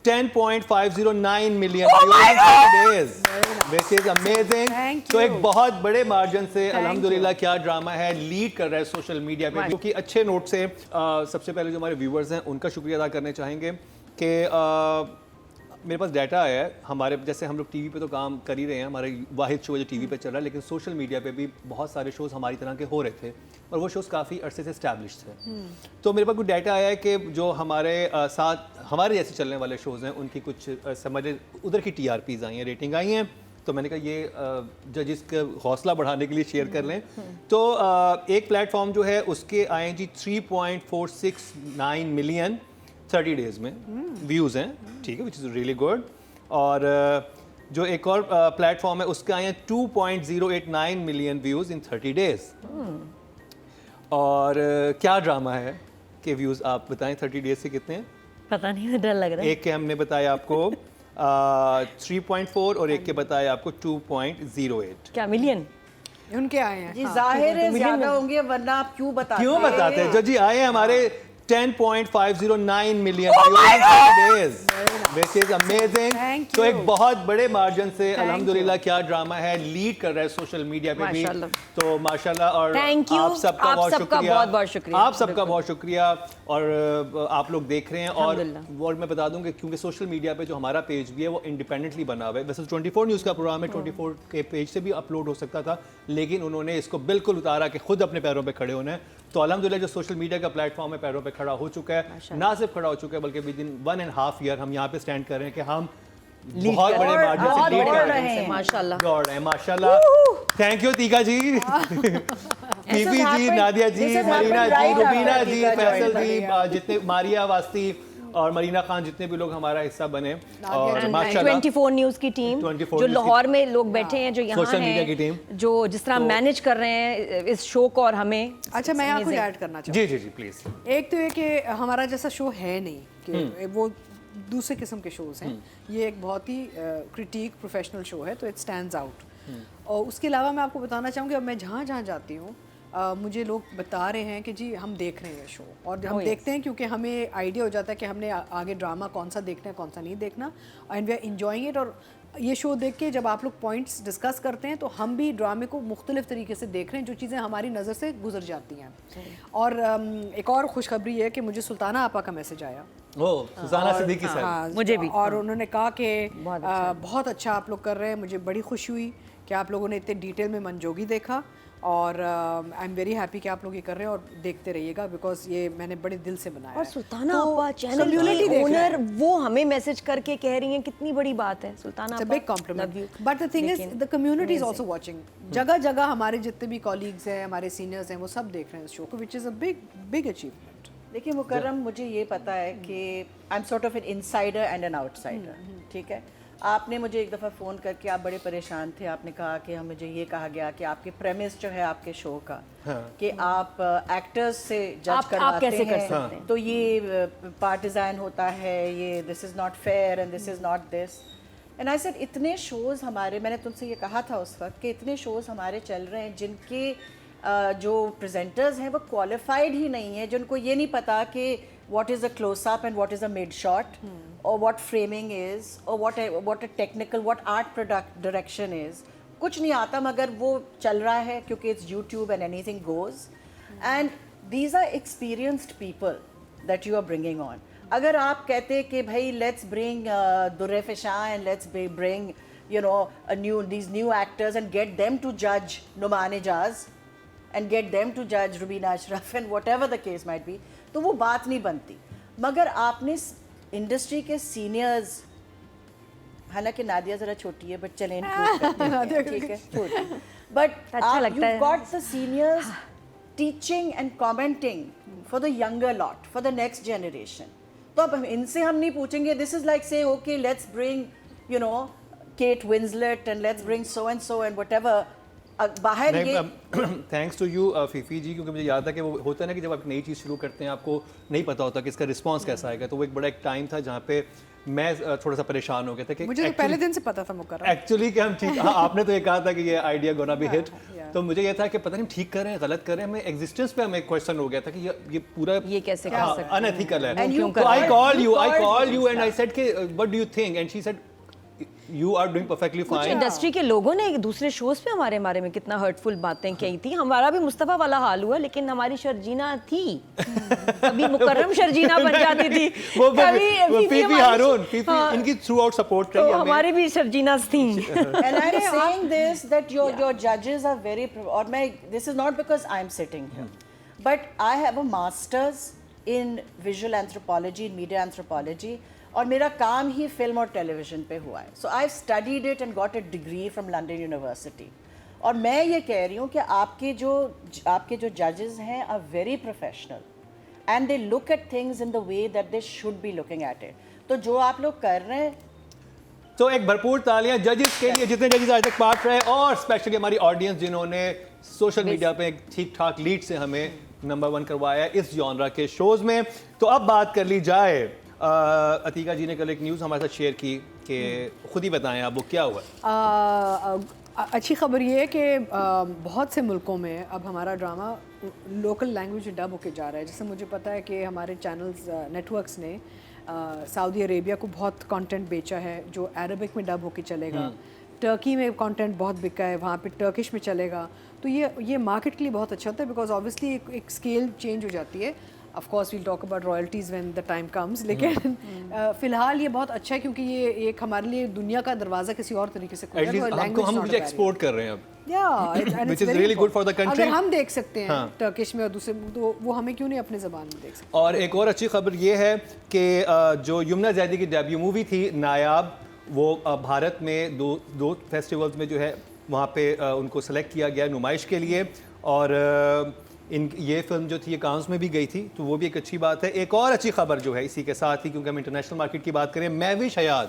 10.509 million views in 30 days, which is amazing. तो एक बहुत बड़े मार्जिन से अल्हम्दुलिल्लाह क्या ड्रामा है, लीड कर रहा है सोशल मीडिया पे, जो कि अच्छे नोट से सबसे पहले जो हमारे व्यूवर्स हैं उनका शुक्रिया अदा करने चाहेंगे कि मेरे पास डाटा आया है हमारे, जैसे हम लोग टीवी पे तो काम कर ही रहे हैं, हमारे वाहिद शो जो टीवी पे चल रहा है, लेकिन सोशल मीडिया पे भी बहुत सारे शोज़ हमारी तरह के हो रहे थे और वो शोज़ काफ़ी अरसे से इस्टेब्लिश थे। तो मेरे पास कुछ डाटा आया है कि जो हमारे साथ हमारे जैसे चलने वाले शोज़ हैं उनकी कुछ समझ उधर की TRPs आई हैं, रेटिंग आई हैं, तो मैंने कहा ये जजिस का हौसला बढ़ाने के लिए शेयर कर लें। तो एक प्लेटफॉर्म जो है उसके आए हैं जी 3.469 मिलियन 30 डेज़ में व्यूज़ हैं, ठीक है, विच इज़ रियली गुड। और जो एक और प्लेटफॉर्म है उसके आए हैं 2.089 मिलियन व्यूज़ इन 30 डेज़। और क्या ड्रामा है कि व्यूज़ आप बताएं 30 डेज़ से कितने हैं? पता नहीं, डर लग रहा है। एक के हमने बताया आपको 3.4 और एक के बताया आपको 2.08। क्या मिलियन उनके आए हैं? जी जाहिर है ज्यादा होंगे, वरना आप क्यों बताते क्यों बताते हैं? जो जी आए हैं हमारे 10.509 million views, which is amazing. तो एक बहुत बड़े मार्जिन से अल्हम्दुलिल्लाह क्या ड्रामा है, लीड कर रहा है सोशल मीडिया पे भी, तो माशाल्लाह। और आप सबका बहुत शुक्रिया, आप सबका बहुत शुक्रिया। और आप लोग देख रहे हैं और मैं बता दूं कि क्योंकि सोशल मीडिया पे जो हमारा पेज भी है वो इंडिपेंडेंटली बना हुआ है, वैसे 24 न्यूज़ का प्रोग्राम है, 24 के पेज से भी अपलोड हो सकता था, लेकिन उन्होंने इसको बिल्कुल उतारा कि खुद अपने पैरों पे खड़े होना है। तो अल्हम्दुलिल्लाह जो सोशल मीडिया का प्लेटफॉर्म है पैरों पे खड़ा हो चुका है, ना सिर्फ खड़ा हो चुका है बल्कि विद इन 1.5 ईयर हम यहाँ पे स्टैंड कर रहे हैं कि हम बहुत बड़े मार्जिन से लीड कर रहे हैं, माशाल्लाह दौड़ रहे हैं, माशाल्लाह। थैंक यू तीका जी, पीपी जी, नादिया जी, मरीना जी, रुबीना जी, फैसल जी, जितने मारिया वास्ती और मरीना खान, जितने भी लोग हमारा हिस्सा बने, और माशाल्लाह 24 न्यूज़ की टीम जो लाहौर में लोग बैठे हैं, जो यहाँ हैं, जो जिस तरह मैनेज कर रहे हैं इस शो को और हमें। अच्छा, मैं यहाँ कुछ ऐड करना चाहूँ। जी जी जी प्लीज। एक तो ये कि हमारा जैसा शो है नहीं, कि वो दूसरे किस्म के शोज़ हैं, ये एक बहुत ही क्रिटिक प्रोफेशनल शो है, तो इट स्टैंड्स आउट। और उसके अलावा मैं आपको बताना चाहूँगी, अब मैं जहाँ जहाँ जाती हूँ मुझे लोग बता रहे हैं कि जी हम देख रहे हैं शो, और हम देखते हैं क्योंकि हमें आइडिया हो जाता है कि हमने आगे ड्रामा कौन सा देखना है कौन सा नहीं देखना, and we are enjoying it. और ये शो देख के जब आप लोग पॉइंट्स डिस्कस करते हैं तो हम भी ड्रामे को मुख्तलिफ तरीके से देख रहे हैं, जो चीज़ें हमारी नज़र से गुजर जाती हैं। और एक और खुशखबरी है कि मुझे सुल्ताना आपा का मैसेज आया, सुल्ताना सिद्दीकी साहब, हाँ, मुझे भी, और उन्होंने कहा कि बहुत अच्छा आप लोग कर रहे हैं। मुझे बड़ी खुशी हुई कि आप लोगों ने इतने डिटेल में मंजोगी देखा, और आई एम वेरी हैप्पी कि आप लोग ये कर रहे हैं, और देखते रहिएगा बिकॉज ये मैंने बड़े दिल से बनाया। और सुल्ताना आपा चैनल की ओनर वो हमें मैसेज करके कह रही हैं, कितनी बड़ी बात है सुल्ताना आपा, big complement. But the thing is the community is also watching, जगह जगह हमारे जितने भी कॉलीग्स हैं, हमारे सीनियर्स हैं, वो सब देख रहे हैं इस शो को, which is a big achievement. देखिए मुकर्रम, मुझे ये पता है कि I am sort of N insider and an outsider, ठीक है। आपने मुझे एक दफ़ा फ़ोन करके, आप बड़े परेशान थे, आपने कहा कि हम मुझे ये कहा गया कि आपके प्रेमिस जो है आपके शो का, कि आप एक्टर्स से जज करवाते हैं, तो ये पार्टिजान होता है, ये this is not fair and this is not this. And I said इतने शोज़ हमारे, मैंने तुमसे ये कहा था उस वक्त कि इतने शोज़ हमारे चल रहे हैं जिनके जो प्रेजेंटर्स हैं वो क्वालिफाइड ही नहीं है, जिनको ये नहीं पता कि what is a close-up and what is a mid-shot, or what framing is, or what a technical, what art product direction is. कुछ नहीं आता, मगर वो चल रहा है क्योंकि it's YouTube and anything goes. And these are experienced people that you are bringing on. अगर आप कहते कि भाई let's bring Durre Fisha and let's bring these new actors and get them to judge Numan Ijaz and get them to judge Rubina Ashraf and whatever the case might be, तो वो बात नहीं बनती। मगर आपने इंडस्ट्री के seniors, हालांकि नादिया ज़रा छोटी है बट चलें ठीक है छोटी, but you've got the seniors teaching and commenting for the younger lot, for the next generation. तो अब इनसे हम नहीं पूछेंगे, this is like say okay let's bring Kate Winslet and let's bring so and whatever. बाहर ये thanks to you Phi Phi जी, क्योंकि मुझे याद था कि वो होता है ना कि जब आप नई चीज़ शुरू करते हैं आपको नहीं पता होता कि इसका रिस्पांस कैसा आएगा, तो वो एक बड़ा एक टाइम था जहाँ पे मैं थोड़ा सा परेशान हो गया था कि मुझे तो पहले दिन से पता था मुकर्रम। एक्चुअली कि हम ठीक, हाँ, आपने तो ये कहा था कि ये आइडिया गोना बी हिट, तो मुझे ये था कि पता नहीं ठीक कर रहे हैं गलत कर रहे हैं, हमें एग्जिस्टेंस पे हमें क्वेश्चन हो गया था कि ये पूरा ये कैसे कर सकते हैं? अनएथिकल है। And you तो I call you called and I said कि what do you think, and she said you are doing perfectly कुछ फाइन। इंडस्ट्री के लोगों ने एक दूसरे शोज पे हमारे बारे में कितना हर्टफुल बातें कही थी। हमारा भी मुस्तफा वाला हाल हुआ, लेकिन हमारी शर्जीना थी, कभी मुकर्रम शर्जीना बन जाती थी, वो कभी फीफी हमारी- हारून, हाँ, इनकी थ्रू आउट सपोर्ट तो रही हमें। हमारी भी शर्जीनास थी। And I'm saying this that your judges are very और मैं this is not because I'm sitting here, but I have a master's in visual anthropology, in media anthropology, और मेरा काम ही फिल्म और टेलीविजन पे हुआ है. So I've studied it and got a degree from London University. और मैं ये कह रही हूँ कि आपके जो जजेस हैं are very professional and they look at things in the way that they should be looking at it. तो जो आप लोग कर रहे हैं तो एक भरपूर तालियां जजेस के लिए, जितने जजेस आज तक पार्ट रहे, और स्पेशली हमारी ऑडियंस जिन्होंने सोशल मीडिया पे एक ठीक ठाक लीड से हमें नंबर 1 करवाया इस जॉनरा के शोज में। तो अब बात कर ली जाए, अतीका जी ने कल एक न्यूज़ हमारे साथ शेयर की कि खुद ही बताएं आप वो क्या हुआ। अच्छी खबर ये है कि बहुत से मुल्कों में अब हमारा ड्रामा लोकल लैंग्वेज में डब होके जा रहा है। जैसे मुझे पता है कि हमारे चैनल्स नेटवर्क्स ने सऊदी अरेबिया को बहुत कंटेंट बेचा है जो अरबिक में डब होके चलेगा। टर्की में कंटेंट बहुत बिका है, वहाँ पे टर्किश में चलेगा। तो ये मार्केट के लिए बहुत अच्छा होता है, बिकॉज ऑब्वियसली एक स्केल चेंज हो जाती है। Of course we'll talk about royalties when the time comes, लेकिन फिलहाल ये बहुत अच्छा है क्योंकि ये एक हमारे लिए दुनिया का दरवाज़ा किसी और तरीके से खुल एटलीस्ट जाएगा। हम कुछ एक्सपोर्ट कर रहे हैं अब, which is really good for the country. अगर हम देख सकते हैं हाँ। टर्किश में और दूसरे, तो वो हमें क्यों नहीं अपने ज़बान में देख सकते। और एक और अच्छी खबर ये है कि जो यमुना जैदी की डेब्यू मूवी थी नायाब, वो भारत में दो फेस्टिवल्स में जो है वहाँ पे उनको सेलेक्ट किया गया नुमाइश के लिए, और ये फिल्म जो थी ये कांस में भी गई थी, तो वो भी एक अच्छी बात है। एक और अच्छी खबर जो है इसी के साथ ही, क्योंकि हम इंटरनेशनल मार्केट की बात करें, महविश हयात,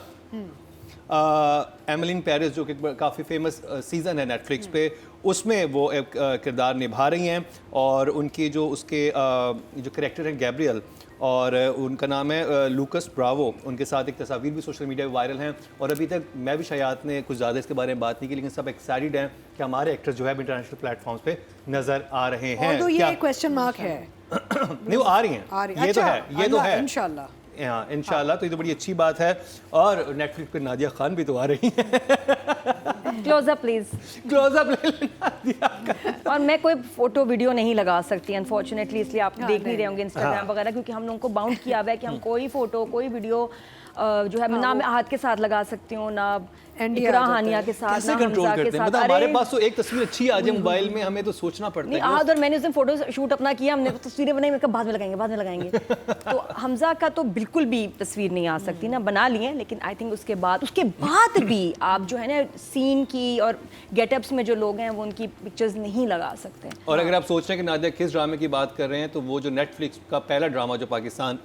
एमिली इन पेरिस जो कि काफ़ी फेमस सीज़न है नेटफ्लिक्स पे, उसमें वो एक किरदार निभा रही हैं, और उनकी जो उसके जो कैरेक्टर हैं गैब्रियल, और उनका नाम है लूकस ब्रावो, उनके साथ एक तस्वीर भी सोशल मीडिया पे वायरल हैं। और अभी तक महविश हयात ने कुछ ज़्यादा इसके बारे में बात नहीं की, लेकिन सब एक्साइटेड हैं कि हमारे एक्टर्स जो है इंटरनेशनल प्लेटफॉर्म्स पे नज़र आ रहे हैं। तो ये क्वेश्चन मार्क है। नहीं, वो आ रही हैं, ये तो है, ये तो है इंशाल्लाह। हाँ इंशाल्लाह, तो ये तो बड़ी अच्छी बात है। और नेटफ्लिक्स पे नादिया खान भी तो आ रही हैं। क्लोजअप प्लीज, क्लोजअप ले लेना नादिया का। और मैं कोई फोटो वीडियो नहीं लगा सकती अनफॉर्चुनेटली, इसलिए आप हाँ, देख नहीं रहे होंगे इंस्टाग्राम वगैरह, क्योंकि हम लोगों को बाउंड किया हुआ है कि हम कोई फोटो कोई वीडियो जो है ना मैं हाथ के साथ लगा सकती हूँ, ना इकरा हानिया के साथ, कैसे ना कंट्रोल हमजा के करते हैं? साथ। मतलब हमारे पास तो एक तस्वीर अच्छी आ जाए मोबाइल में, हमें तो सोचना पड़ता नहीं, है। आज और मैंने उस दिन फोटो शूट अपना किया, हमने तस्वीरें बनाई, मैं बाद में लगाएंगे। तो हमजा का तो बिल्कुल भी तस्वीर नहीं आ सकती ना, बना लिए, लेकिन आई थिंक उसके बाद भी आप जो है ना सीन की और गेटअप्स में जो लोग हैं वो उनकी पिक्चर्स नहीं लगा सकते। और अगर आप सोच रहे हैं कि नादिया किस ड्रामे की बात कर रहे हैं, तो वो जो नेटफ्लिक्स का पहला ड्रामा जो पाकिस्तान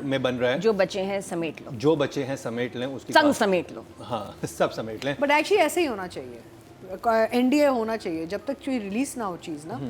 में बन रहा है, जो बचे हैं समेट लो, जो बचे हैं समेट लें, उसकी संग समेट लो, हाँ सब समेट लें। बट एक्चुअली ऐसे ही होना चाहिए, एनडीए होना चाहिए। जब तक कोई रिलीज ना हो चीज़ ना,